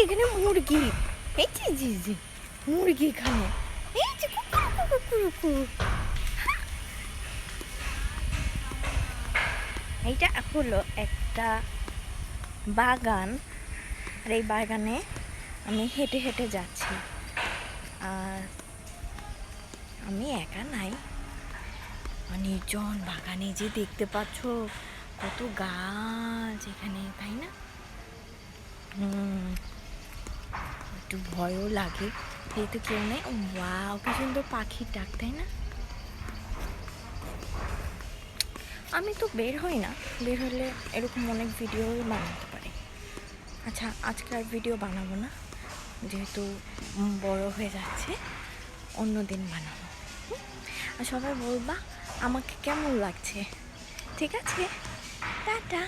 এখানে মুরগি, এই যে মুরগি এখানে, এই যে কুকুর। এইটা হলো একটা বাগান, আর এই বাগানে আমি হেঁটে হেঁটে যাচ্ছি। আর আমি একা নাই, অনেকজন বাগানে যে দেখতে পাচ্ছ কত গাছ এখানে, তাই না? একটু ভয়ও লাগে, যেহেতু কেউ নেই। ওয়াও, কি সুন্দর পাখির ডাক, তাই না? আমি তো বের হই না, বের হলে এরকম অনেক ভিডিও বানাতে পারি। আচ্ছা, আজকে আর ভিডিও বানাবো না, যেহেতু বড় হয়ে যাচ্ছে, অন্য দিন বানাবো। আর সবাই বলবা আমাকে কেমন লাগছে, ঠিক আছে? টাটা।